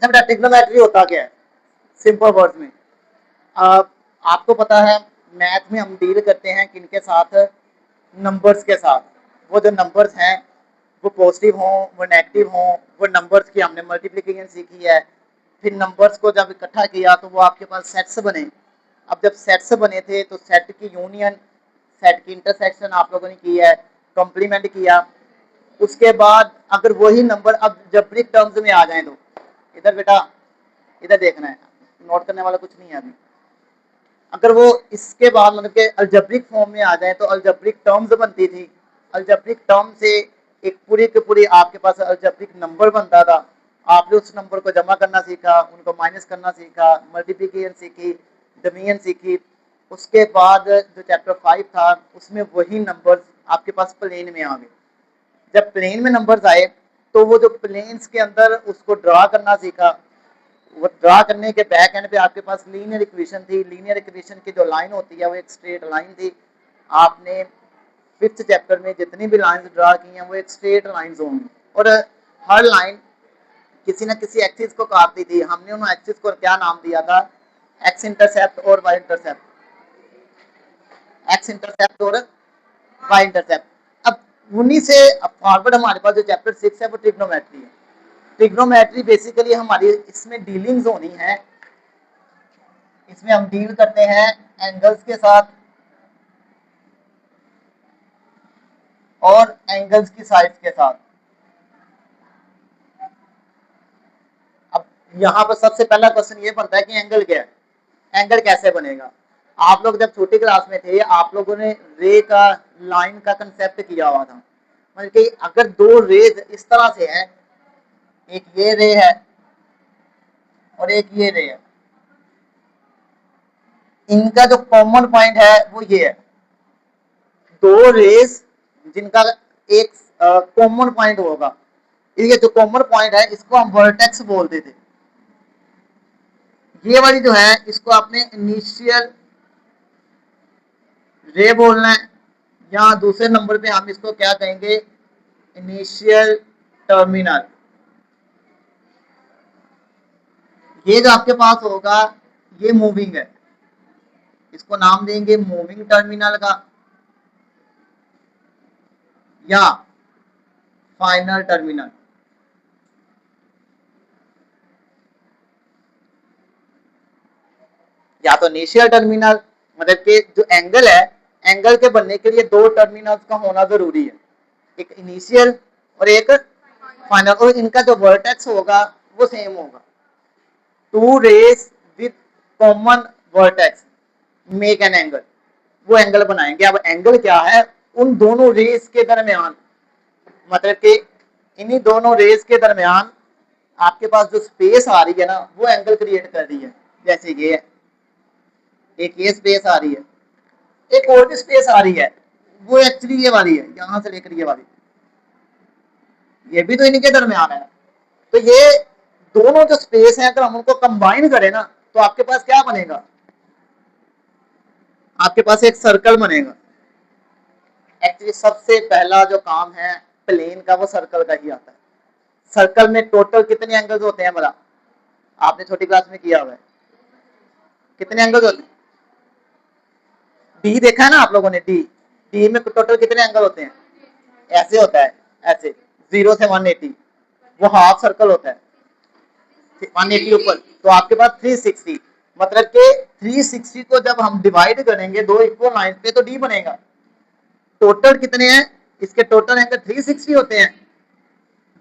अच्छा बेटा, ट्रिग्नोमेट्री होता क्या है सिंपल वर्ड्स में? आपको पता है मैथ में हम डील करते हैं किनके साथ? नंबर्स के साथ। वो जो नंबर्स हैं वो पॉजिटिव हों, वो नेगेटिव हों, वो नंबर्स की हमने मल्टीप्लिकेशन सीखी है। फिर नंबर्स को जब इकट्ठा किया तो वो आपके पास सेट्स बने। अब जब सेट्स बने थे तो सेट की यूनियन, सेट की इंटरसेक्शन आप लोगों ने की है, कॉम्प्लीमेंट किया। उसके बाद अगर वही नंबर अब जबरिक टर्म्स में आ जाए तो इधर बेटा, इधर देखना है, नोट करने वाला कुछ नहीं है अभी। अगर वो इसके बाद मतलब के अल्जेब्रिक फॉर्म में आ जाए तो अल्जेब्रिक टर्म्स बनती थी। अल्जेब्रिक टर्म से एक पूरी की पूरी आपके पास अल्जेब्रिक नंबर बनता था। आपने उस नंबर को जमा करना सीखा, उनको माइनस करना सीखा, मल्टीप्लिकेशन सीखी, डिवीजन सीखी। उसके बाद जो चैप्टर 5 था उसमें वही नंबर आपके पास प्लेन में आ गए। जब प्लेन में नंबर्स आए तो वो जो प्लेन्स के अंदर उसको ड्रा करना सीखा। वो ड्रा करने के बैक एंड पे आपके पास लीनियर इक्वेशन थी। लीनियर इक्वेशन की जो लाइन होती है वो एक स्ट्रेट लाइन थी। आपने 5th चैप्टर में जितनी भी लाइंस ड्रा की हैं वो एक स्ट्रेट लाइंस होंगी और हर लाइन किसी न किसी एक्सिस को काटती थी। हमने उन एक्सिस को क्या नाम दिया था? एक्स इंटरसेप्ट और वाई इंटरसेप्ट। एक्स इंटरसेप्ट और वाई इंटरसेप्ट। अब उन्हीं से फॉरवर्ड हमारे पास जो चैप्टर 6 है वो ट्रिग्नोमेट्री है। ट्रिग्नोमेट्री बेसिकली हमारी इसमें डीलिंग्स होनी है। इसमें हम डील करते हैं एंगल्स के साथ और एंगल्स की साइड्स के साथ। अब यहाँ पर सबसे पहला क्वेश्चन ये बनता है कि एंगल क्या है, एंगल कैसे बनेगा? आप लोग जब छोटी क्लास में थे आप लोगों ने रे का, लाइन का कंसेप्ट किया हुआ था। मतलब कि अगर दो रेज इस तरह से हैं, एक ये रे है और एक ये रे है, इनका जो कॉमन पॉइंट है वो ये है। दो रेस जिनका एक कॉमन पॉइंट होगा, ये जो कॉमन पॉइंट है इसको हम वर्टेक्स बोलते थे। ये वाली जो है इसको आपने इनिशियल रे बोलना है, या दूसरे नंबर पे हम इसको क्या कहेंगे? Initial terminal. ये जो आपके पास होगा ये मूविंग है, इसको नाम देंगे मूविंग टर्मिनल का या फाइनल टर्मिनल। या तो इनिशियल टर्मिनल, मतलब कि जो एंगल है, एंगल के बनने के लिए दो टर्मिनल्स का होना जरूरी है, एक इनिशियल और एक फाइनल। और इनका जो वर्टेक्स होगा वो सेम होगा। Two rays with common vertex make an angle, वो एंगल बनाएंगे। अब एंगल क्या है? उन दोनों रेस के दरमियान, मतलब कि इन्हीं दोनों रेस के दरमियान आपके पास जो स्पेस आ रही है ना वो एंगल क्रिएट कर रही है। जैसे ये है, एक ये स्पेस आ रही है, एक और भी स्पेस आ रही है, वो एक्चुअली ये वाली है, यहां से लेकर ये वाली, ये भी तो इनके दरमियान है। तो ये दोनों जो स्पेस है अगर हम उनको कंबाइन करें ना तो आपके पास क्या बनेगा? आपके पास एक सर्कल बनेगा। एक्चुअली सबसे पहला जो काम है प्लेन का वो सर्कल का ही आता है। सर्कल में टोटल कितने एंगल्स होते हैं बड़ा? आपने छोटी क्लास में किया हुआ है, कितने एंगल्स होते हैं? डी देखा है ना आप लोगों ने? डी, डी में टोटल कितने एंगल होते हैं? ऐसे होता है, ऐसे 0 से 180, वो हाफ सर्कल होता है। 180 ऊपर तो आपके पास 360, मतलब कि 360 को जब हम डिवाइड करेंगे दो इक्वल लाइन पे तो डी बनेगा। टोटल कितने हैं इसके? टोटल एंगल 360 होते हैं,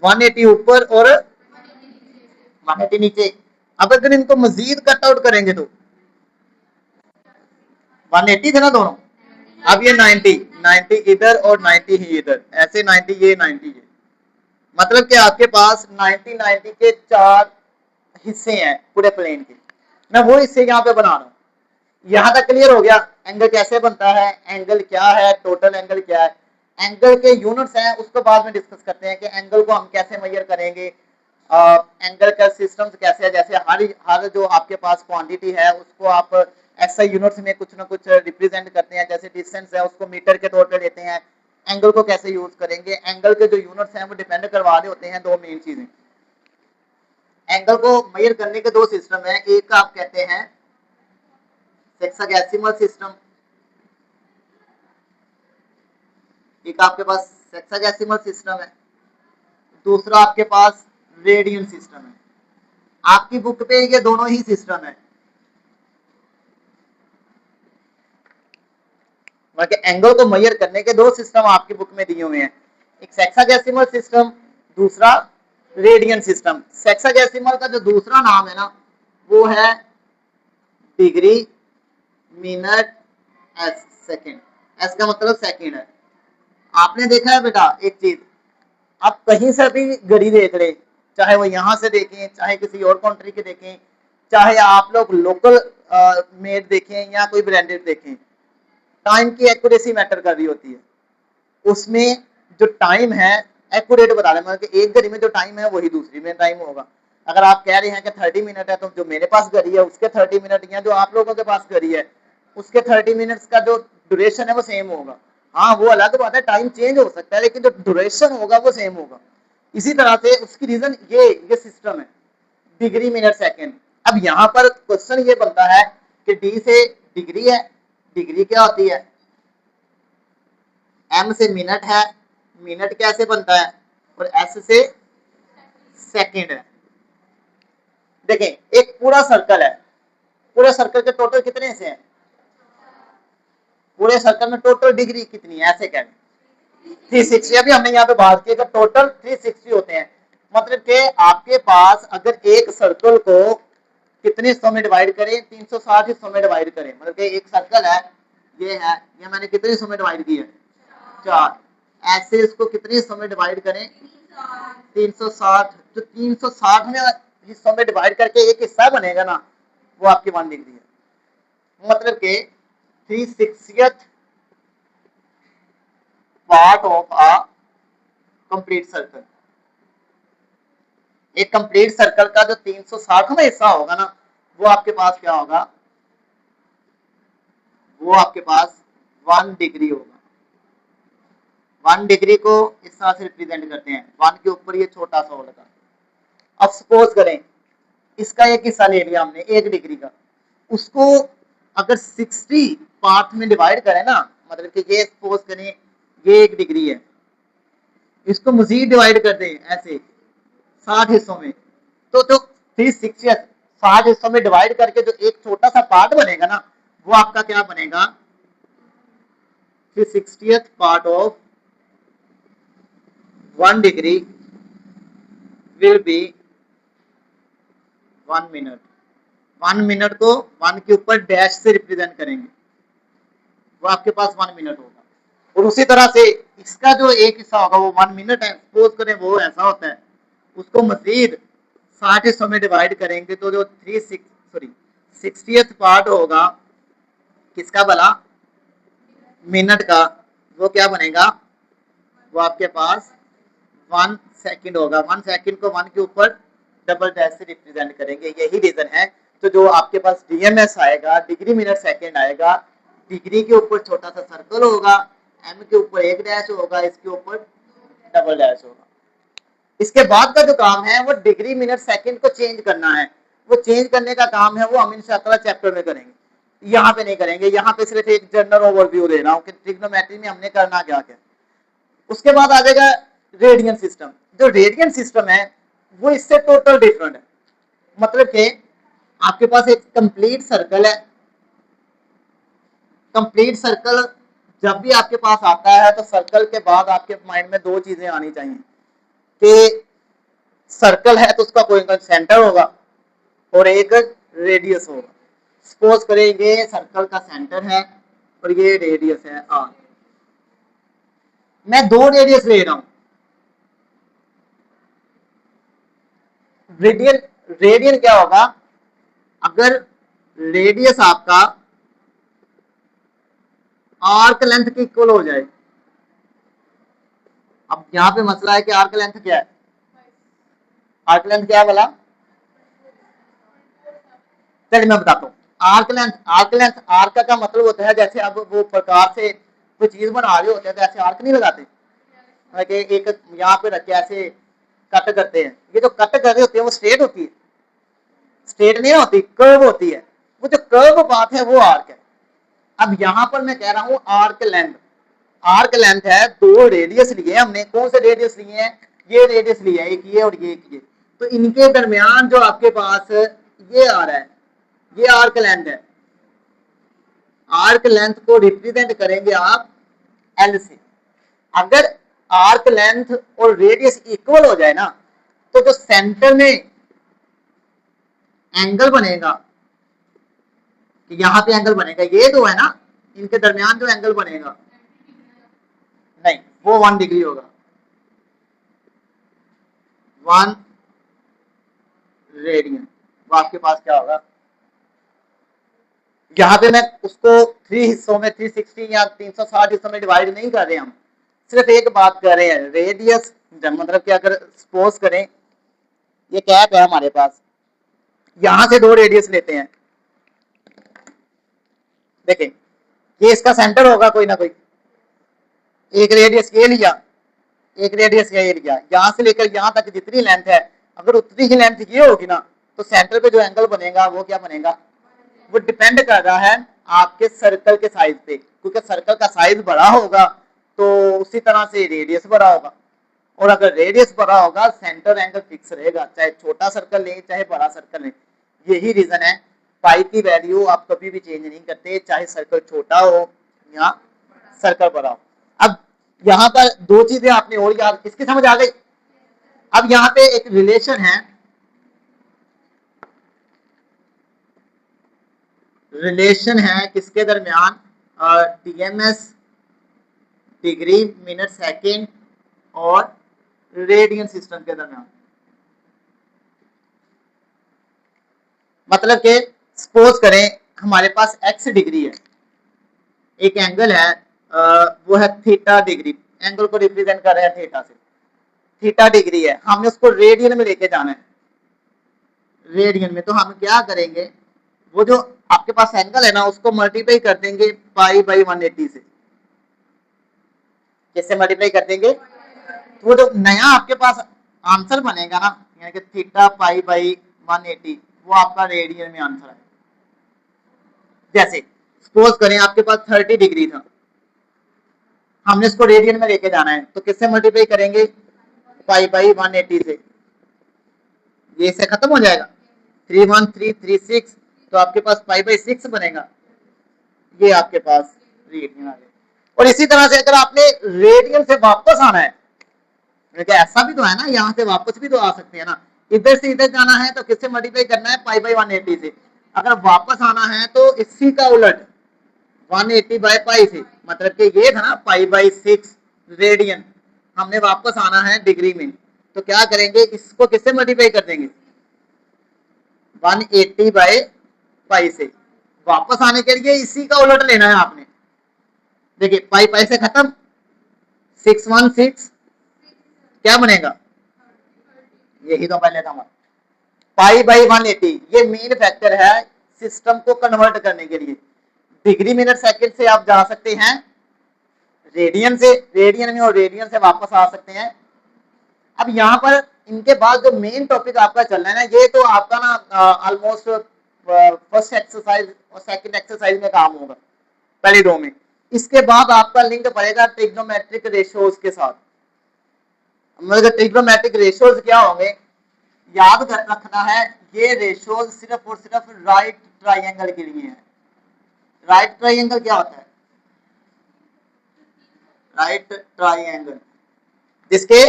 180 ऊपर और 180 नीचे। अब अगर इनको मजीद कट आउट करेंगे तो 180 थे ना दोनों, अब ये 90, 90 इधर और 90 ही इधर, ऐसे 90 ये 90 ये, मतलब कि आपके पास 90 90 के 4 हिस्से हैं पूरे प्लेन के। मैं वो हिस्से यहाँ पे बना रहा हूँ। यहाँ तक क्लियर हो गया एंगल कैसे बनता है, एंगल क्या है, टोटल एंगल क्या है। एंगल के यूनिट्स हैं उसको बाद में डिस्कस करते हैं कि एंगल को हम कैसे मेजर करेंगे, एंगल का सिस्टम कैसे है। जैसे हर जो आपके पास क्वांटिटी है उसको आप ऐसा यूनिट्स में कुछ ना कुछ रिप्रेजेंट करते हैं। जैसे डिस्टेंस है उसको मीटर के तौर पर लेते हैं। एंगल को कैसे यूज करेंगे? एंगल के जो यूनिट्स हैं वो डिपेंड करवा रहे होते हैं दो मेन चीजें, एंगल को मेजर करने के दो सिस्टम है, एक का आप कहते हैं सेक्साडेसिमल सिस्टम, एक आपके पास सेक्साडेसिमल सिस्टम है, दूसरा आपके पास रेडियन सिस्टम है। आपकी बुक पे ये दोनों ही सिस्टम है, मतलब एंगल को मेजर करने के दो सिस्टम आपकी बुक में दिए हुए हैं, एक सेक्साडेसिमल सिस्टम, दूसरा रेडियन सिस्टम। सेक्साडेसिमल का जो दूसरा नाम है ना वो है degree minute S second, S का मतलब सेकेंड है। आपने देखा है बेटा एक चीज, आप कहीं से भी घड़ी देख रहे, चाहे वो यहां से देखें, चाहे किसी और कंट्री के देखें, चाहे आप लोग लोकल मेड देखें या कोई ब्रांडेड देखें, टाइम की एक्यूरेसी मैटर कर रही होती है। उसमें जो टाइम है एक्यूरेट बता रहे हैं, मतलब एक घड़ी में जो टाइम है वही दूसरी में टाइम होगा। अगर आप कह रहे हैं कि 30 मिनट है तो जो मेरे पास घड़ी है उसके 30 मिनट या जो आप लोगों के पास घड़ी है उसके 30 मिनट्स का जो ड्यूरेशन है वो सेम होगा। हाँ वो अलग बात है, टाइम चेंज हो सकता है लेकिन जो ड्यूरेशन होगा वो सेम होगा। इसी तरह से उसकी रीजन ये सिस्टम है डिग्री मिनट सेकेंड। अब यहाँ पर क्वेश्चन ये बनता है कि डी से डिग्री है, डिग्री क्या होती है, एम से मिनट है, मिनट कैसे बनता है, और एस से सेकेंड है। देखें एक पूरा सर्कल है, पूरे सर्कल के टोटल कितने से हैं, पूरे सर्कल में टोटल डिग्री कितनी है, ऐसे कह 360। अभी हमने यहाँ पे बात की टोटल 360 होते हैं, मतलब कि आपके पास अगर एक सर्कल को कितने हिस्सों में डिवाइड करें, 360 हिस्सों में डिवाइड करें, मतलब कि एक सर्कल है ये है, ये मैंने कितने हिस्सों में डिवाइड किया है, 4। ऐसे इसको कितने हिस्सों में डिवाइड करें, 360। तो 360 में हिस्सों में डिवाइड करके एक हिस्सा बनेगा ना वो आपकी 1 डिग्री है। मतलब कि 360th part of a complete circle. एक कंप्लीट सर्कल का जो 360वां हिस्सा होगा ना वो आपके पास क्या होगा, वो आपके पास 1 डिग्री होगा। 1 डिग्री को इस तरह से रिप्रेजेंट करते हैं, 1 के ऊपर ये छोटा सा होगा। अब सपोज करें इसका एक हिस्सा ले लिया हमने 1 डिग्री का, उसको अगर 60 पार्ट में डिवाइड करें ना, मतलब कि ये सपोज करें ये 1 डिग्री है, इसको मजीद डिवाइड कर दें ऐसे 60 हिस्सों में, तो जो 360 60 हिस्सों में डिवाइड करके जो एक छोटा सा पार्ट बनेगा ना वो आपका क्या बनेगा, 360th part of 1 degree will be 1 minute. 1 minute को 1 के ऊपर डैश से रिप्रेजेंट करेंगे, वो आपके पास 1 मिनट होगा। और उसी तरह से इसका जो एक हिस्सा होगा वो 1 मिनट है, सपोज करें वो ऐसा होता है, उसको मजीद 60 हिस्सों में डिवाइड करेंगे तो जो 60th पार्ट होगा किसका भला, मिनट का, वो क्या बनेगा, वो आपके पास 1 सेकंड होगा। 1 सेकंड को 1 के ऊपर डबल डैश से रिप्रेजेंट करेंगे, यही रीजन है। तो जो आपके पास डीएमएस आएगा, डिग्री मिनट सेकंड आएगा, डिग्री के ऊपर छोटा सा सर्कल होगा, एम के ऊपर 1 डैश होगा, इसके ऊपर डबल डैश होगा। इसके बाद का जो काम है वो डिग्री मिनट सेकंड को चेंज करना है, वो चेंज करने का काम है वो हम इंशाअल्लाह चैप्टर में करेंगे, यहाँ पे नहीं करेंगे। यहाँ पे सिर्फ एक जनरल ओवरव्यू दे रहा हूँ कि ट्रिग्नोमेट्री में हमने करना क्या क्या। उसके बाद आ जाएगा रेडियन सिस्टम। जो रेडियन सिस्टम है वो इससे टोटल डिफरेंट है, मतलब कि आपके पास एक कंप्लीट सर्कल है, कंप्लीट सर्कल जब भी आपके पास आता है तो सर्कल के बाद आपके माइंड में 2 चीजें आनी चाहिए कि सर्कल है तो उसका कोई सेंटर होगा और एक रेडियस होगा। सपोज करें ये सर्कल का सेंटर है और ये रेडियस है आर, मैं 2 रेडियस ले रहा हूं। रेडियन रेडियन क्या होगा, अगर रेडियस आपका आर्क लेंथ के इक्वल हो जाए। अब यहां पे मसला है कि आर्क लेंथ क्या है, आर्क लेंथ क्या है बोला, चलिए मैं बताता हूँ। आर्क आर्क का मतलब होता है जैसे अब वो प्रकार से कोई चीज बना रहे होते हैं तो ऐसे आर्क नहीं लगाते, एक यहाँ पे रख के ऐसे कट करते हैं, ये जो कट कर रहे होते हैं वो स्ट्रेट होती है, स्ट्रेट नहीं होती, कर्व होती है। वो जो कर्व बात है वो आर्क है। अब यहां पर मैं कह रहा हूं आर्क लेंथ, आर्क लेंथ है, दो रेडियस लिए हमने। कौन से रेडियस लिए हैं? ये रेडियस लिया है, एक ये और ये एक ये। तो इनके दरमियान जो आपके पास ये आ रहा है, ये आर्क लेंथ है। आर्क लेंथ को रिप्रेजेंट करेंगे आप एल से। अगर आर्क लेंथ और रेडियस इक्वल हो जाए ना, तो जो सेंटर में एंगल बनेगा, यहां पे एंगल बनेगा, ये तो है ना, इनके दरमियान जो एंगल बनेगा, नहीं वो 1 डिग्री होगा। 1 रेडियन। वो आपके पास क्या होगा? यहां पे मैं उसको 3 हिस्सों में 360 या 360 हिस्सों में डिवाइड नहीं कर रहे, हम सिर्फ एक बात कर रहे हैं, रेडियस। मतलब कि अगर सपोज करें ये कैप है हमारे पास, यहां से दो रेडियस लेते हैं, देखें ये इसका सेंटर होगा कोई ना कोई। एक रेडियस ये लिया, एक रेडियस ये लिया, यहां से लेकर यहां तक जितनी लेंथ है, अगर उतनी ही लेंथ ये होगी ना, तो सेंटर पे जो एंगल बनेगा वो क्या बनेगा? वो डिपेंड कर रहा है आपके सर्कल के साइज पे, क्योंकि सर्कल का साइज बड़ा होगा तो उसी तरह से रेडियस बड़ा होगा, और अगर रेडियस बड़ा होगा सेंटर एंगल फिक्स रहेगा, चाहे छोटा सर्कल लें चाहे बड़ा सर्कल लें। यही रीजन है पाई की वैल्यू आप कभी भी चेंज नहीं करते, चाहे सर्कल छोटा हो या सर्कल बड़ा हो। अब यहाँ पर दो चीजें आपने और याद, किसकी समझ आ गई? अब यहाँ पे एक रिलेशन है, रिलेशन है किसके दरमियान? टीएमएस डिग्री मिनट सेकंड और रेडियन सिस्टम के दरमियान। मतलब कि सपोज करें हमारे पास x डिग्री है, एक एंगल है वो है थीटा डिग्री, एंगल को रिप्रेजेंट कर रहे हैं थीटा से, थीटा डिग्री है, हमने उसको रेडियन में लेके जाना है। रेडियन में तो हम क्या करेंगे, वो जो आपके पास एंगल है ना उसको मल्टीप्लाई कर देंगे पाई बाई 180 से। किससे मल्टीप्लाई कर देंगे? तो वो जो नया आपके पास आंसर बनेगा ना, यानी कि थीटा पाई बाई 180, वो आपका रेडियन में आंसर है। जैसे सपोज करें आपके पास 30 डिग्री था, हमने इसको रेडियन में लेके जाना है, तो किससे मल्टीप्लाई करेंगे? पाई बाई 180 से। ये इससे खत्म हो जाएगा, 31336, तो आपके पास पाई बाई 6 बनेगा। ये आपके पास रेडियन आ गया। और इसी तरह से अगर आपने रेडियन से वापस आना है, ऐसा भी तो है ना, यहाँ से वापस भी तो आ सकते हैं ना, इधर से इधर जाना है तो किससे मल्टीप्लाई करना है? पाई बाई 180 से। अगर वापस आना है तो इसी का उलट 180 बाई पाई से, मतलब कि ये था ना पाई बाई 6 रेडियन, हमने वापस आना है डिग्री में, तो क्या करेंगे? इसको किससे मल्टीप्लाई कर देंगे? 180 बाई पाई से। वापस आने के लिए इसी का उलट लेना है आपने। देखिए पाई पाई से खत्म, 616 क्या बनेगा? यही तो पहले था हमारा पाई बाई 180। ये मेन फैक्टर है सिस्टम को कन्वर्ट करने के लिए। डिग्री मिनट सेकंड से आप जा सकते हैं रेडियन से, रेडियन में, और रेडियन से वापस आ सकते हैं। अब यहाँ पर इनके बाद जो मेन टॉपिक आपका चल रहा है ना, ये तो आपका ना ऑलमोस्ट फर्स्ट एक्सरसाइज और सेकंड एक्सरसाइज में काम होगा, पहले दो में। इसके बाद आपका लिंक पड़ेगा ट्रिग्नोमेट्रिक रेशियोज के साथ। मतलब ट्रिग्नोमेट्रिक रेशियोज क्या होंगे, याद कर रखना है, ये रेशियोज सिर्फ और सिर्फ राइट ट्राइंगल के लिए है। राइट ट्राइंगल क्या होता है? राइट ट्राइंगल जिसके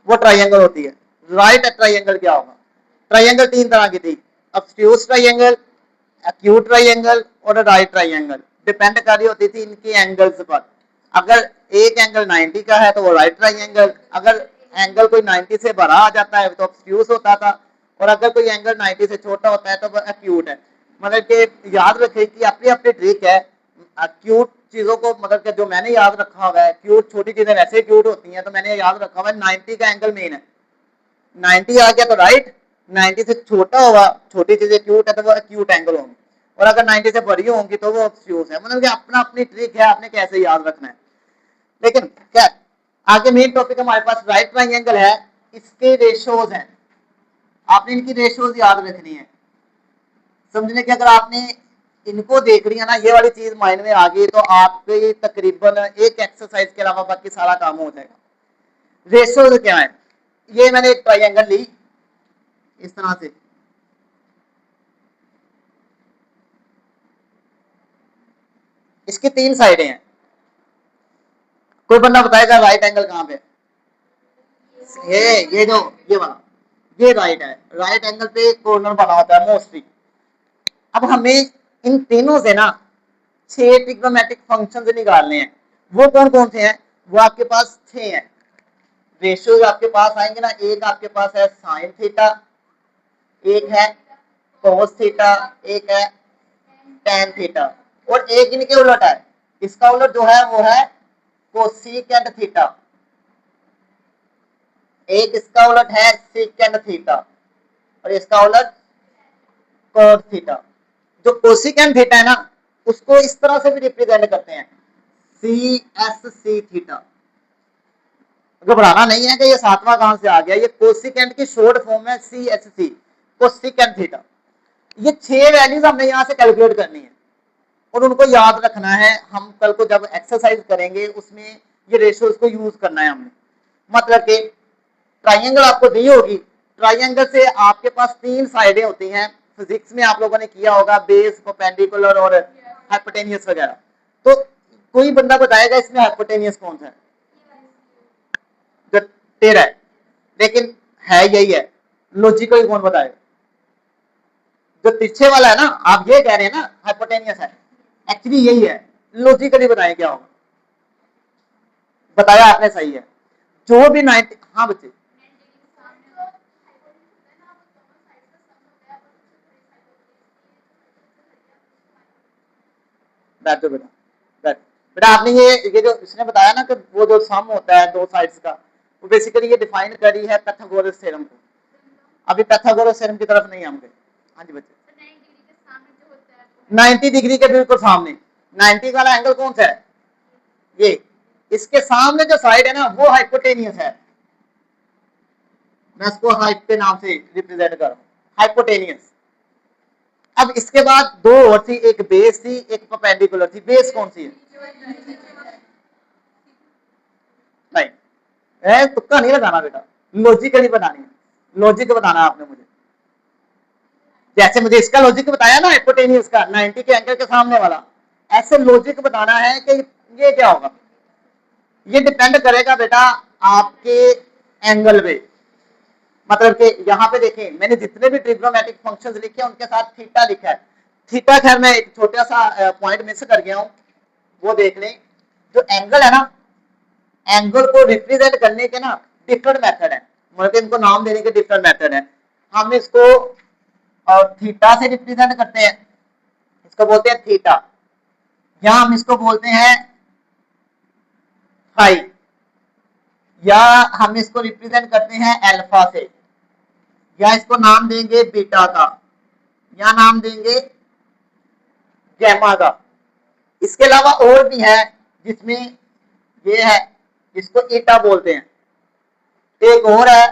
वो ट्राइंगल होती है। राइट ट्राइंगल क्या होगा? ट्राइंगल तीन तरह की थी, ऑब्ट्यूज ट्राइंगल, एक्यूट ट्राइंगल और राइट ट्राइंगल। डिपेंड कर रही होती थी इनकी एंगल्स पर। अगर एक एंगल 90 का है तो वो राइट ट्राइंगल, अगर एंगल कोई 90 से बड़ा आ जाता है तो ऑब्ट्यूज होता था, और अगर कोई एंगल 90 से छोटा होता है तो वो एक्यूट है। मतलब कि याद रखें कि अपनी अपनी ट्रिक है एक्यूट चीजों को, मतलब कि जो मैंने याद रखा हुआ है, क्यूट छोटी चीजें वैसे क्यूट होती हैं, तो मैंने याद रखा हुआ है 90 का एंगल मेन है। 90 आ गया तो राइट, 90 से छोटा होगा, छोटी चीजें क्यूट है तो वो एक्यूट एंगल होंगी, और अगर 90 से बड़ी होंगी तो वो ऑब्ट्यूज है। मतलब कि अपना अपनी ट्रिक है, आपने कैसे याद रखना है। लेकिन क्या आगे मेन टॉपिक हमारे पास राइट ट्राइंगल है, इसके रेशियोज हैं, आपने इनकी रेशियोज याद रखनी है। समझने की अगर आपने इनको देख लिया ना, ये वाली चीज माइंड में आ गई, तो आपके तकरीबन एक एक्सरसाइज के अलावा बाकी सारा काम हो जाएगा। रेशो क्या है, ये मैंने एक ट्राइंगल ली इस तरह से, इसकी 3 साइडें हैं। कोई बंदा बताएगा राइट एंगल कहां पे? ये जो ये वाला, ये राइट है, राइट एंगल पे कॉर्नर बना होता है मोस्टली। अब हमें इन तीनों से ना 6 ट्रिग्नोमेट्रिक फंक्शंस निकालने हैं। वो कौन कौन से हैं? वो आपके पास 6 हैं। रेशियोज आपके पास आएंगे ना, एक आपके पास है साइन थीटा, एक है कोस थीटा, एक है टेन थीटा, और एक इनके उलट है। इसका उलट जो है वो है कोसेकेंट थीटा, एक इसका उलट है सेकेंट थीटा, और इसका उलट कॉस थीटा। जो कोसेकेंट थीटा है ना, उसको इस तरह से भी रिप्रेजेंट करते हैं, सी एस सी थीटा। घबराना नहीं है कि ये 7वां कहां से आ गया, ये कोसेकेंट की शॉर्ट फॉर्म है C S C, cosecant theta. ये 6 वैल्यूज हमने यहां से कैलकुलेट करनी है और उनको याद रखना है। हम कल को जब एक्सरसाइज करेंगे उसमें ये रेशियोज को यूज करना है हमने। मतलब कि ट्राइंगल आपको दी होगी, ट्राइंगल से आपके पास 3 साइडें होती हैं। फिजिक्स में आप लोगों ने किया होगा, बेस, परपेंडिकुलर और हाइपोटेनियस वगैरह। तो कोई बंदा बताएगा इसमें हाइपोटेनियस कौन सा है? जो 13 है, लेकिन है यही है। लॉजिकली कौन बताएगा? जो तिरछे वाला है ना, आप ये कह रहे हैं ना हाइपोटेनियस है, एक्चुअली यही है। लॉजिकली बताएं क्या होगा? बताया आपने, सही है। जो भी 90, हाँ बच्चे, बैठो बेटा, बैठ बेटा। आपने ये जो इसने बताया ना कि वो जो सम होता है दो साइड्स का, वो बेसिकली ये डिफाइन करी है पाइथागोरस थ्योरम को। अभी पाइथागोरस थ्योरम की तरफ नहीं हम गए। हाँ जी बच्चे, 90 डिग्री के बिल्कुल सामने, 90 वाला एंगल कौन सा है? ये, इसके सामने जो साइड है ना वो हाइपोटेनियस है। मैं इसको हाइप के नाम से रिप्रेजेंट कर रहा हूं, हाइपोटेनियस। अब इसके बाद 2 और थी, एक बेस थी, एक परपेंडिकुलर थी। बेस कौन सी है? नहीं, तुक्का नहीं लगाना बेटा, लॉजिकली बनानी है। लॉजिक बताना आपने मुझे, जैसे मुझे इसका लॉजिक बताया ना हाइपोटेनियस का, 90 के एंगल के सामने वाला, ऐसे लॉजिक बताना है कि ये क्या होगा। ये डिपेंड करेगा बेटा आपके एंगल पे। मतलब कि यहाँ पे देखें, मैंने जितने भी ट्रिग्नोमेट्रिक फंक्शंस लिखे हैं उनके साथ थीटा लिखा है। थीटा, खैर मैं एक छोटा सा पॉइंट मिस कर गया हूं, वो देख लें। जो एंगल है ना, एंगल को रिप्रेजेंट करने के ना डिफरेंट मेथड है, मतलब इनको नाम देने के डिफरेंट मेथड है। हम इसको थीटा से रिप्रेजेंट करते हैं, इसको बोलते हैं थीटा, या हम इसको बोलते हैं फाई, या हम इसको रिप्रेजेंट करते हैं अल्फा से, या इसको नाम देंगे बीटा का, या नाम देंगे गैमा का। इसके अलावा और भी है जिसमें ये है, इसको ईटा बोलते हैं। एक और है,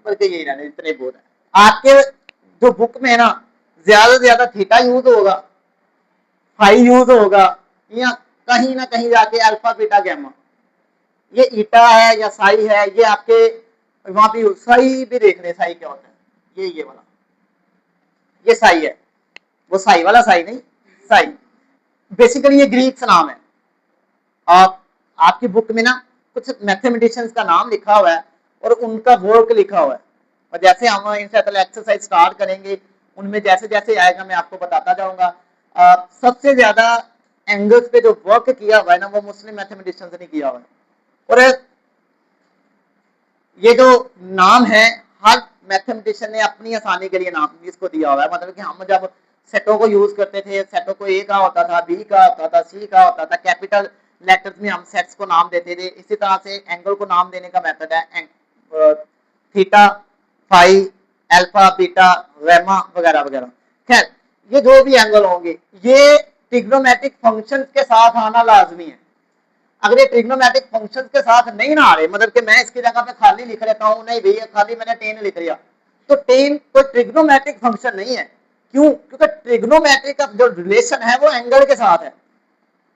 बल्कि यही रहने इतने बहुत है। आपके जो बुक में है ना, ज्यादा से ज्यादा थीटा यूज होगा, फाई यूज होगा, या कहीं ना कहीं जाके अल्फा बीटा गैमा। ये ईटा है या साई है, ये आपके वहां पे साई भी देख रहे, साई क्या होता है? ये वाला, ये साई है, वो साई वाला साई नहीं, साई। बेसिकली ये ग्रीक नाम है। आप आपकी बुक में ना कुछ मैथमेटिशियंस का नाम लिखा हुआ है और उनका वर्क लिखा हुआ है, और जैसे हम इंशाल्लाह एक्सरसाइज स्टार्ट करेंगे उनमें जैसे जैसे आएगा मैं आपको बताता जाऊंगा। सबसे ज्यादा एंगल्स पे जो वर्क किया हुआ है ना, वो मुस्लिम मैथमेटिशियंस ने किया हुआ है। और ये जो नाम है, हर मैथमेटिशियन ने अपनी आसानी के लिए नाम इसको दिया हुआ है। मतलब कि हम जब सेटों को यूज करते थे, सेटों को ए का होता था, बी का होता था, सी का होता था, कैपिटल लेटर्स में हम सेट्स को नाम देते थे। इसी तरह से एंगल को नाम देने का मेथड है theta, phi, alpha, beta, gamma वगैरह वगैरह। खैर, ये जो भी एंगल होंगे ये ट्रिग्नोमेट्रिक फंक्शंस के साथ आना लाजमी है। अगर ये ट्रिग्नोमेट्रिक फंक्शंस के साथ नहीं ना आ रहे, मतलब कि मैं इसकी जगह पे खाली लिख लेता हूं, नहीं भैया खाली मैंने 10 लिख लिया, तो टेन कोई ट्रिग्नोमेट्रिक फंक्शन नहीं है। क्यों? क्योंकि ट्रिग्नोमेट्रिक का जो रिलेशन है वो एंगल के साथ है।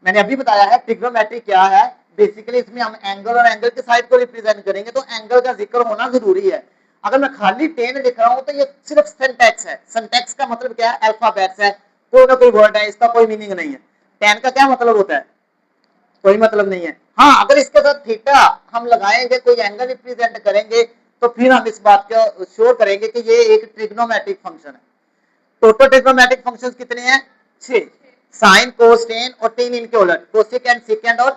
मैंने अभी बताया है ट्रिग्नोमेट्रिक क्या है। बेसिकली इसमें हम एंगल और एंगल के साइड को रिप्रेजेंट करेंगे, तो एंगल का जिक्र होना जरूरी है। अगर मैं खाली टेन लिख रहा हूं तो ये सिर्फ सिंटैक्स है। सिंटैक्स का मतलब क्या है? अल्फाबेट्स है, कोई ना कोई वर्ड है, इसका कोई मीनिंग नहीं है। टेन का क्या मतलब होता है? कोई मतलब नहीं है। हाँ, अगर इसके साथ थीटा हम लगाएंगे, कोई एंगल रिप्रेजेंट करेंगे, तो फिर हम इस बात को शो करेंगे कि ये एक ट्रिग्नोमेट्रिक फंक्शन है। टोटल ट्रिग्नोमेट्रिक फंक्शंस कितने हैं? 6। साइन, कोस, टेन और टेन इनके उलट कोसेकेंड, सेकेंड और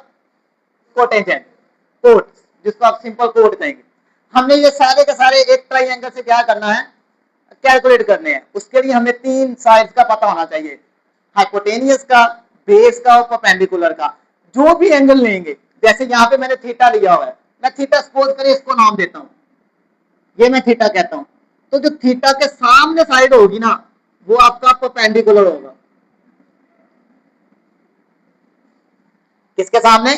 कोटेंजेंट, कोट, जिसको आप सिंपल कोट कहेंगे। हमने ये सारे के सारे एक ट्राइंगल से क्या करना है? कैलकुलेट करने हैं। उसके लिए हमें 3 साइड्स का पता होना चाहिए, हाइपोटेनियस का, बेस का और परपेंडिकुलर का। जो भी एंगल लेंगे, जैसे यहाँ पे मैंने थीटा लिया हुआ है, मैं थीटा सपोज करें इसको नाम देता हूं, ये मैं थीटा कहता हूं। तो जो थीटा के सामने साइड होगी ना, वो आपका परपेंडिकुलर होगा। किसके सामने?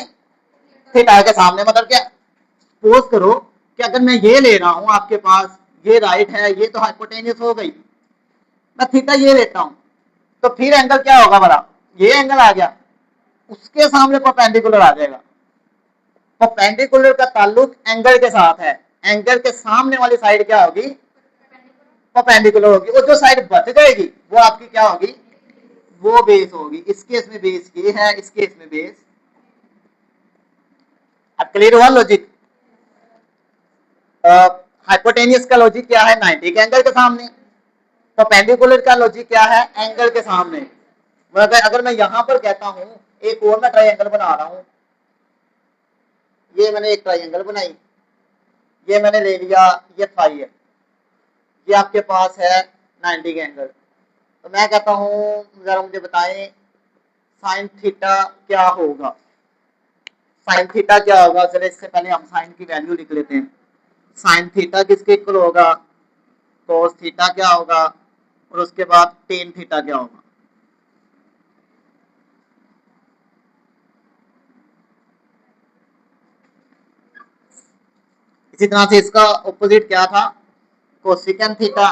थीटा के सामने। मतलब क्या? सपोज करो कि अगर मैं ये ले रहा हूं, आपके पास ये राइट है, ये तो हाइपोटेनियस हो गई, मैं थीटा ये लेता हूं, तो फिर एंगल क्या होगा बड़ा? ये एंगल आ गया, उसके सामने परपेंडिकुलर आ जाएगा। परपेंडिकुलर का ताल्लुक एंगल के साथ है। एंगल के सामने वाली साइड क्या होगी? परपेंडिकुलर होगी। और जो साइड बच जाएगी वो आपकी क्या होगी? वो बेस होगी। इस केस में बेस ये है, इस केस में बेस। अब क्लियर हुआ लॉजिक? हाइपोटेनियस का लॉजिक क्या है? 90 के एंगल के सामने। परपेंडिकुलर का लॉजिक क्या है? एंगल के सामने। अगर मैं यहां पर कहता हूं एक और मैं ट्राइंगल बना रहा हूं, ये मैंने एक ट्राइंगल बनाई, ये मैंने ले लिया, ये फाई है, ये आपके पास है 90 के एंगल। तो मैं कहता हूं जरा मुझे बताएं साइन थीटा क्या होगा? साइन थीटा क्या होगा? चले इससे पहले हम साइन की वैल्यू लिख लेते हैं। साइन थीटा किसके इक्वल होगा? कोस थीटा क्या होगा? और उसके बाद टेन थीटा क्या होगा? इसी तरह से इसका ऑपोजिट क्या था? Cosecant theta,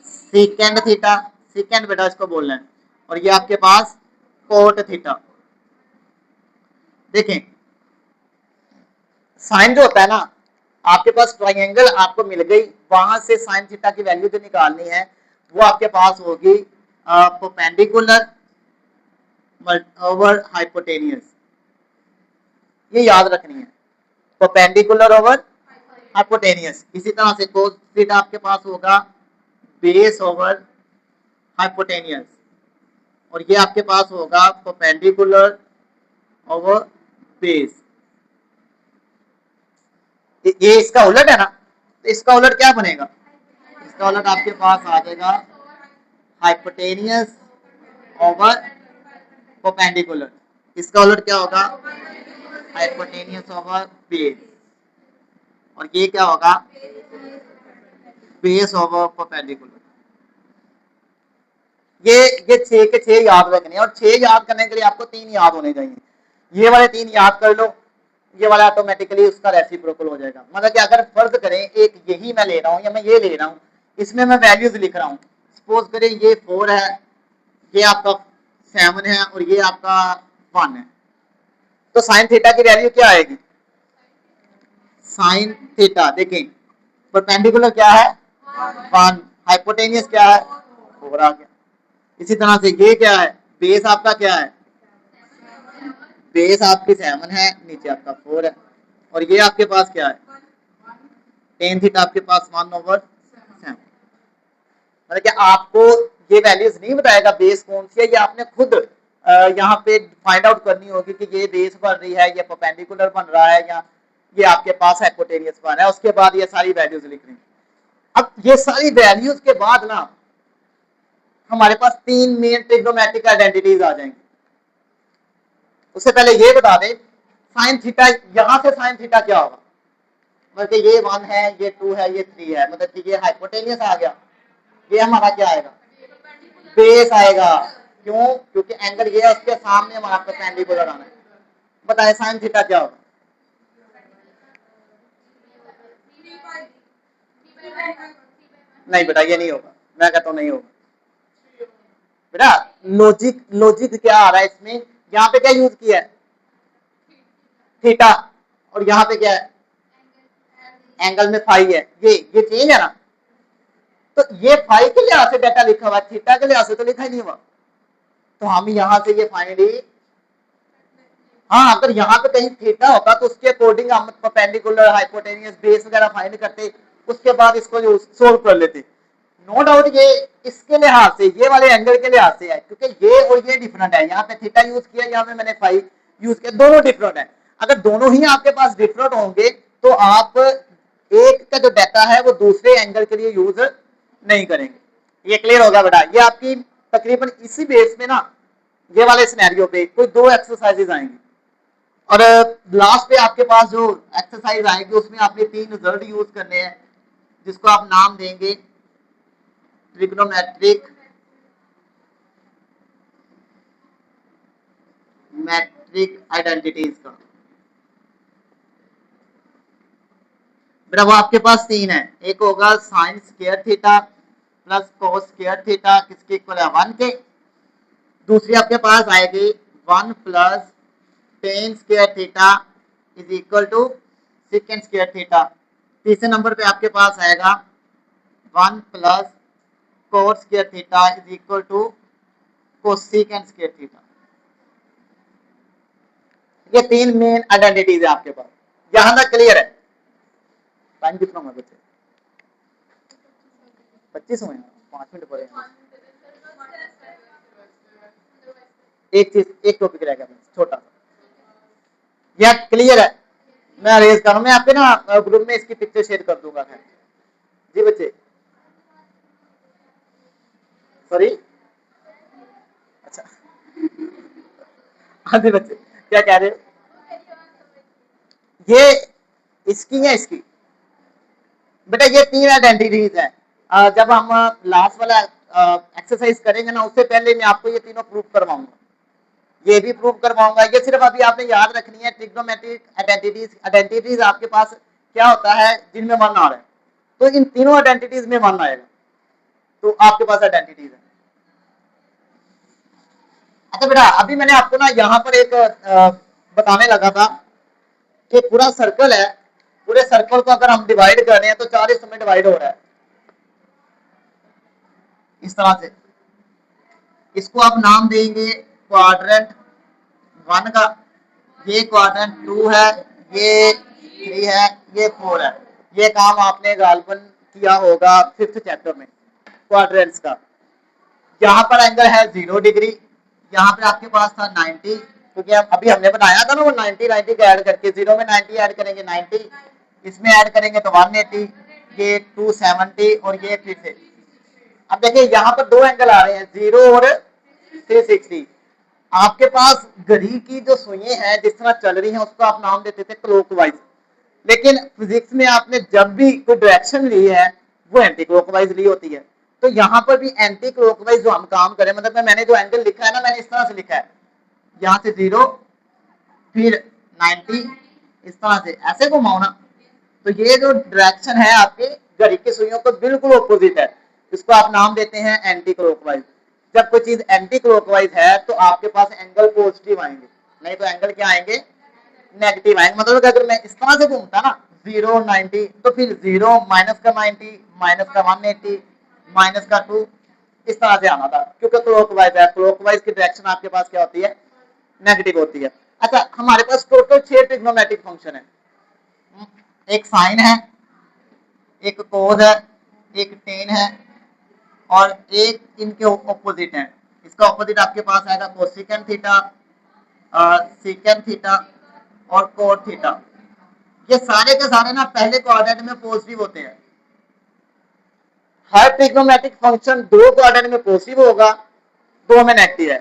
second theta, second बेटा इसको बोलना है। और ये आपके पास कोट थीटा। देखें, साइन जो होता है ना, आपके पास ट्राइंगल आपको मिल गई, वहां से साइन थीटा की वैल्यू जो निकालनी है वो आपके पास होगी परपेंडिकुलर ओवर हाइपोटेनियस। ये याद रखनी है, परपेंडिकुलर ओवर हाइपोटेनियस। इसी तरह से कोस थीटा आपके पास होगा बेस ओवर हाइपोटेनियस, और ये आपके पास होगा परपेंडिकुलर ओवर बेस। ये इसका उलट है ना, तो इसका उलट क्या बनेगा? इसका उलट आपके पास आ जाएगा हाइपोटेनियस ओवर परपेंडिकुलर। इसका उलट क्या होगा? Hypotenuse over base. और ये क्या होगा? Base over perpendicular. ये 6 के 6 याद रखने, और 6 याद करने के लिए आपको 3 याद होने चाहिए। ये वाले 3 याद कर लो, ये वाला ऑटोमेटिकली उसका रेसिप्रोकल हो जाएगा। मतलब कि अगर फर्ज करें एक यही मैं ले रहा हूं या मैं ये ले रहा हूं, इसमें मैं वैल्यूज लिख रहा हूं, सपोज करें ये 4 है, ये आपका 7 है और ये आपका 1 है, तो साइन थीटा की वैल्यू क्या आएगी? साइन थीटा देखें, परपेंडिकुलर क्या है? 1, हाइपोटेनियस क्या है? 4 आ गया। इसी तरह से ये क्या है? बेस आपका क्या है? बेस आपकी 7 है, नीचे आपका 4 है, और ये आपके पास क्या है? टेन थीटा आपके पास 1/7। मतलब कि आपको ये वैल्यूज नहीं बताएगा बेस कौन सी है, ये आपने खुद यहाँ पे फाइंड आउट करनी होगी कि ये बेस बन रही है, ये परपेंडिकुलर बन रहा है, या ये आपके पास हाइपोटेनियस बन रहा है। उसके बाद ये सारी वैल्यूज लिख रही। अब ये सारी वैल्यूज के बाद ना हमारे पास 3 मेन ट्रिग्नोमेट्रिक आइडेंटिटीज आ जाएंगी। उससे पहले ये बता दें साइन थीटा, यहां से साइन थीटा क्या होगा? मतलब ये 1 है, ये 2 है, ये 3 है, मतलब कि ये हाइपोटेनियस आ गया, ये हमारा क्या आएगा? बेस आएगा। क्यों? क्योंकि एंगल ये है, उसके सामने हमारा परपेंडिकुलर आना है। बताए साइन थीटा क्या होगा? नहीं बेटा ये नहीं होगा, मैं कहता हूँ नहीं होगा बेटा। लॉजिक लॉजिक क्या आ रहा है इसमें, यहाँ पे क्या यूज किया है, थीटा, और यहाँ पे क्या है, एंगल में फाई है, ये चेंज है ना। तो ये फाई के लिहाज से डाटा लिखा हुआ है, थीटा के लिहाज से तो लिखा ही नहीं हुआ। तो हम यहाँ से ये फाइनली, हाँ अगर यहाँ पे कहीं थीटा होता तो उसके अकॉर्डिंग हम परपेंडिकुलर, हाइपोटेनियस, बेस वगैरह फाइंड करते, उसके बाद इसको सोल्व कर लेते। नो डाउट ये इसके लिहाज से, ये वाले एंगल के लिहाज से है, क्योंकि ये और ये डिफरेंट है। यहाँ पे थीटा यूज किया, यहाँ पे मैंने फाई यूज किया, दोनों डिफरेंट है। अगर दोनों ही आपके पास डिफरेंट होंगे तो आप एक का जो डाटा है वो दूसरे एंगल के लिए यूज नहीं करेंगे। ये क्लियर होगा बेटा। ये आपकी तकरीबन इसी बेस में ना, ये वाले सिनेरियो पे कोई 2 एक्सरसाइजेज आएंगी, और लास्ट पे आपके पास जो एक्सरसाइज आएगी उसमें आपने 3 रिजल्ट यूज करने हैं, जिसको आप नाम देंगे ट्रिग्नोमेट्रिक मैट्रिक आइडेंटिटीज का। बेटा वो आपके पास 3 है, एक होगा sine square theta plus cos square theta, किसके इक्वल है 1 के। दूसरी आपके पास आएगी 1 plus tan square theta is equal to secant square theta. तीसरे नंबर पे आपके पास आएगा 1 plus cos square theta is equal to cosecant square theta. ये 3 मेन आइडेंटिटीज है आपके पास। यहां तक क्लियर है? टाइम कितना हुआ बच्चे? 25 हुए, 5 मिनट पड़े। एक चीज, एक टॉपिक रह गया छोटा सा, यह क्लियर है? मैं अरेंज करूं, मैं आपके ना ग्रुप में इसकी पिक्चर शेयर कर दूंगा। खैर जी बच्चे, सॉरी, अच्छा हाँ जी बच्चे क्या कह रहे हो? ये इसकी है, इसकी बेटा ये 3 आइडेंटिटीज है। जब हम लास्ट वाला एक्सरसाइज करेंगे ना, उससे पहले मैं आपको ये तीनों प्रूफ करवाऊंगा, ये भी प्रूव करवाऊंगा। ये सिर्फ अभी आपने याद रखनी है। ट्रिग्नोमेट्रिक आइडेंटिटीज आपके पास क्या होता है जिनमें 1 आ रहा है, तो इन तीनों आइडेंटिटीज में 1 आएगा, तो आपके पास आइडेंटिटीज है। अच्छा बेटा अभी मैंने आपको ना यहाँ पर एक बताने लगा था कि पूरा सर्कल है, पूरे सर्कल को अगर हम डिवाइड कर रहे हैं तो 4 हिस्सों में डिवाइड हो रहा है इस तरह से। इसको आप नाम देंगे क्वाड्रेंट 1 का, ये क्वाड्रेंट 2 है, ये 3 है, ये 4 है। ये काम आपने गालबन किया होगा 5th चैप्टर में क्वाड्रेंट्स का। यहाँ पर एंगल है 0 डिग्री, यहाँ पे आपके पास था 90, क्योंकि अभी हमने बनाया था ना वो 90 का ऐड करके, 0 में 90 ऐड करेंगे 90, इसमें ऐड करेंगे तो 180, ये 270 और ये फिर से। अब देखिए यहाँ पर 2 एंगल आ रहे हैं 0 और 360। आपके पास घड़ी की जो सुइयां हैं जिस तरह चल रही हैं उसको आप नाम देते थे क्लॉकवाइज, लेकिन फिजिक्स में आपने जब भी कोई डायरेक्शन ली है वो एंटी क्लॉकवाइज ली होती है। तो यहाँ पर भी एंटी क्लॉकवाइज जो हम काम करें, मतलब मैंने जो एंगल लिखा है ना, मैंने इस तरह से लिखा है, यहाँ से 0 फिर 90, इस तरह से ऐसे घुमाओ ना, तो ये जो डायरेक्शन है आपके घड़ी की सुइयों को बिल्कुल ऑपोजिट है, इसको आप नाम देते हैं एंटी क्लॉकवाइज। जब कोई चीज एंटी क्लॉकवाइज है तो आपके पास एंगल पॉजिटिव आएंगे, नहीं तो एंगल क्या आएंगे, नेगेटिव आएंगे। मतलब अगर मैं इस तरह से घूमता ना 0 90, तो फिर 0 माइनस का 90 माइनस का 180 माइनस का 2, इस तरह से आना था, क्योंकि क्लॉकवाइज है। क्लॉकवाइज की डायरेक्शन आपके पास क्या होती है, नेगेटिव होती है। अच्छा हमारे पास टोटल 6 ट्रिग्नोमेट्रिक फंक्शन है, एक साइन है, एक कोस है, एक टेन है, और एक इनके ऑपोजिट है। इसका ऑपोजिट आपके पास आएगा कोसेकेंड थीटा, सेकेंड थीटा और कोट थीटा। ये सारे के सारे ना पहले क्वाड्रेंट में पॉजिटिव होते हैं। हर ट्रिग्नोमेट्रिक फंक्शन 2 क्वाड्रेंट में पॉजिटिव होगा, 2 में नेगेटिव है।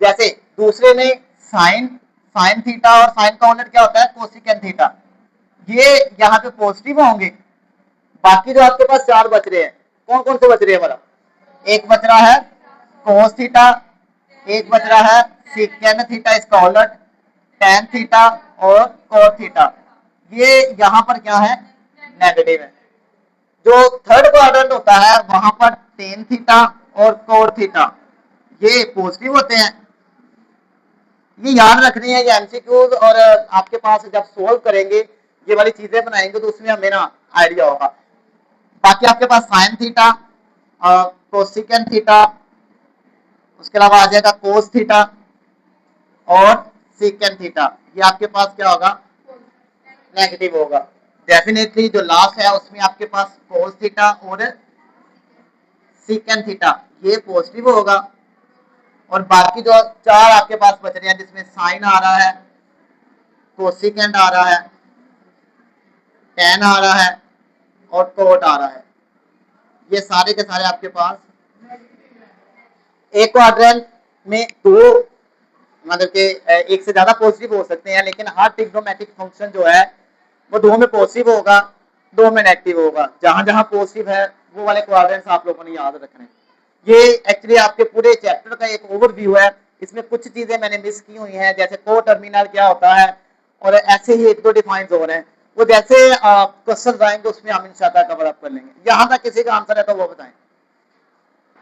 जैसे दूसरे में साइन साइन थीटा और साइन का यूनिट क्या होता है, कोसेकेंड थीटा, ये यहाँ पे पॉजिटिव होंगे। बाकी जो आपके पास 4 बच रहे हैं, कौन कौन से बच रहे हैं हमारा, एक बच रहा है कोस थीटा, एक बच रहा है सेकेंड थीटा इसका उलट, टेन थीटा और कोट थीटा, ये यहाँ पर क्या है, नेगेटिव है। जो थर्ड क्वाड्रेंट होता है वहां पर टेन थीटा और कोर थीटा ये पॉजिटिव होते हैं। ये याद रखनी है, ये एमसीक्यूज और आपके पास जब सोल्व करेंगे ये वाली चीजें बनाएंगे तो उसमें हमें ना आइडिया होगा। बाकी आपके पास साइन थीटा, कोसेकेंट थीटा, उसके अलावा आ जाएगा कोस थीटा और सेकेंट थीटा, ये आपके पास क्या होगा, नेगेटिव होगा। डेफिनेटली जो लास्ट है उसमें आपके पास कोस थीटा और सेकेंट थीटा ये पॉजिटिव होगा। और बाकी जो चार आपके पास बच रहे हैं जिसमें साइन आ रहा है, कोसेकेंट आ रहा है, टेन आ रहा है और कोट आ रहा है, ये सारे के सारे आपके पास एक क्वाड्रेंट में दो मतलब कि एक से ज्यादा पॉजिटिव हो सकते हैं, लेकिन हर ट्रिग्नोमेट्रिक फंक्शन जो है वो दो में पॉजिटिव होगा, दो में नेगेटिव होगा। जहां जहां पॉजिटिव है वो वाले क्वाड्रेंट्स आप लोगों ने याद रखने हैं। ये एक्चुअली आपके पूरे चैप्टर का एक ओवरव्यू है, इसमें कुछ चीजें मैंने मिस की हुई हैं, जैसे को टर्मिनल क्या होता है और ऐसे ही एक दो डिफाइन हो रहे हैं, वो जैसे क्वेश्चन आएंगे उसमें हम इंशाल्लाह कवर अप कर लेंगे। यहां तक किसी का आंसर है तो वो बताएं,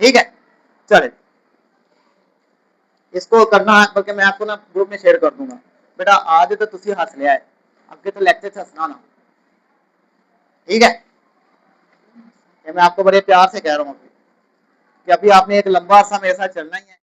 ठीक है। चले इसको करना है, बल्कि मैं आपको ना ग्रुप में शेयर कर दूंगा। बेटा आज तो तुसी हंस लिया है, आपके तो लेक्चर से हंसना ना, ठीक है। ये मैं आपको बड़े प्यार से कह रहा हूँ कि अभी आपने एक लंबा सा मेरे साथ चलना ही है।